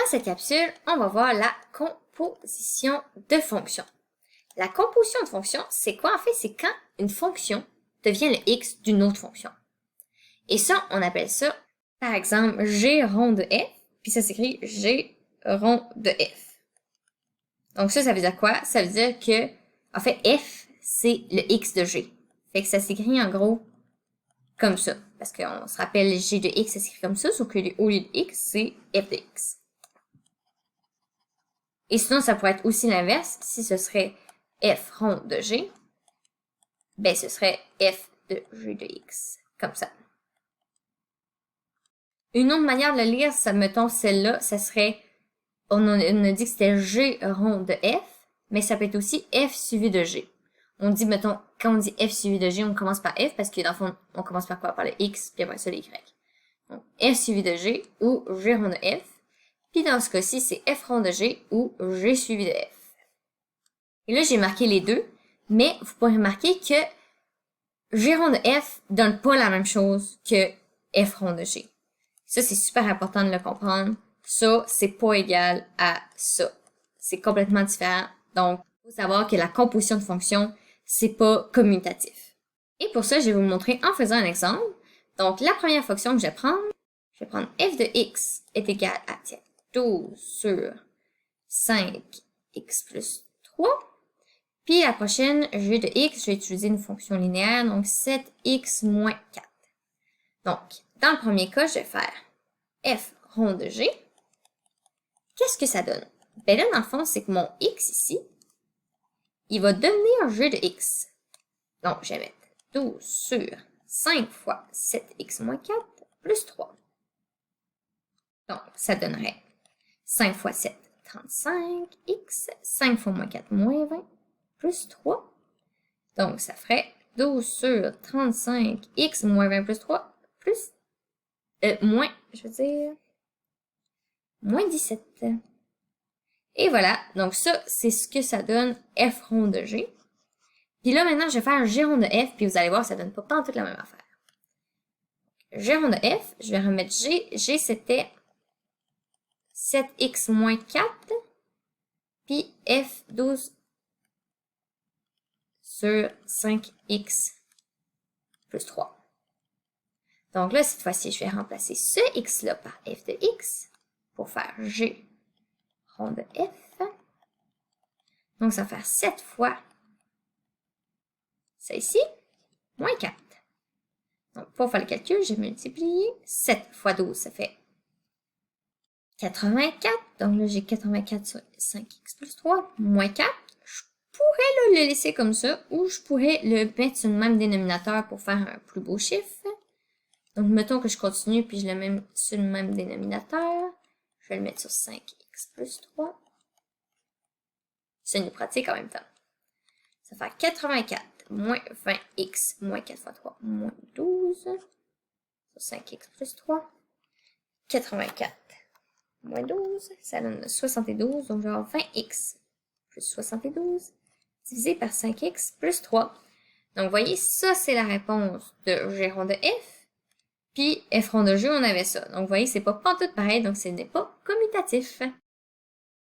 Dans cette capsule, on va voir la composition de fonctions. La composition de fonctions, c'est quoi en fait? C'est quand une fonction devient le x d'une autre fonction. Et ça, on appelle ça, par exemple, g rond de f, puis ça s'écrit g rond de f. Donc ça veut dire quoi? Ça veut dire que, en fait, f, c'est le x de g. Fait que ça s'écrit en gros comme ça. Parce qu'on se rappelle, g de x, ça s'écrit comme ça, sauf que au lieu de x, c'est f de x. Et sinon, ça pourrait être aussi l'inverse. Si ce serait f rond de g, ben ce serait f de g de x. Comme ça. Une autre manière de le lire, ça, mettons celle-là, ça serait, on a dit que c'était g rond de f, mais ça peut être aussi f suivi de g. On dit, mettons, quand on dit f suivi de g, on commence par f, parce que dans le fond, on commence par quoi? Par le x, puis après ça, le y. Donc, f suivi de g, ou g rond de f. Puis dans ce cas-ci, c'est f rond de g, ou g suivi de f. Et là, j'ai marqué les deux, mais vous pourrez remarquer que g rond de f donne pas la même chose que f rond de g. Ça, c'est super important de le comprendre. Ça, c'est pas égal à ça. C'est complètement différent. Donc, il faut savoir que la composition de fonctions, c'est pas commutatif. Et pour ça, je vais vous montrer en faisant un exemple. Donc, la première fonction que je vais prendre f de x est égal à, 12 sur 5x plus 3. Puis la prochaine, g de x, je vais utiliser une fonction linéaire, donc 7x moins 4. Donc, dans le premier cas, je vais faire f rond de g. Qu'est-ce que ça donne? Ben là, dans le fond, c'est que mon x ici, il va devenir g de x. Donc, je vais mettre 12 sur 5 fois 7x moins 4 plus 3. Donc, ça donnerait 5 fois 7, 35x, 5 fois moins 4, moins 20, plus 3. Donc, ça ferait 12 sur 35x moins 20 plus 3, plus, moins, je veux dire, moins 17. Et voilà, donc ça, c'est ce que ça donne f rond de g. Puis là, maintenant, je vais faire g rond de f, puis vous allez voir, ça donne pas toute la même affaire. G rond de f, je vais remettre g. G, c'était 7x moins 4, puis f 12 sur 5x plus 3. Donc là, cette fois-ci, je vais remplacer ce x-là par f de x pour faire g rond de f. Donc, ça va faire 7 fois ça ici, moins 4. Donc, pour faire le calcul, j'ai multiplié 7 fois 12, ça fait 84. Donc là, j'ai 84 sur 5x plus 3, moins 4. Je pourrais le laisser comme ça, ou je pourrais le mettre sur le même dénominateur pour faire un plus beau chiffre. Donc, mettons que je continue, puis je le mets sur le même dénominateur. Je vais le mettre sur 5x plus 3. C'est une pratique en même temps. Ça fait 84 moins 20x moins 4 fois 3 moins 12 sur 5x plus 3. 84 moins 12, ça donne 72. Donc, je vais avoir 20x plus 72 divisé par 5x plus 3. Donc, vous voyez, ça, c'est la réponse de g rond de f. Puis, f rond de g, on avait ça. Donc, vous voyez, c'est pas pantoute pareil, donc ce n'est pas commutatif.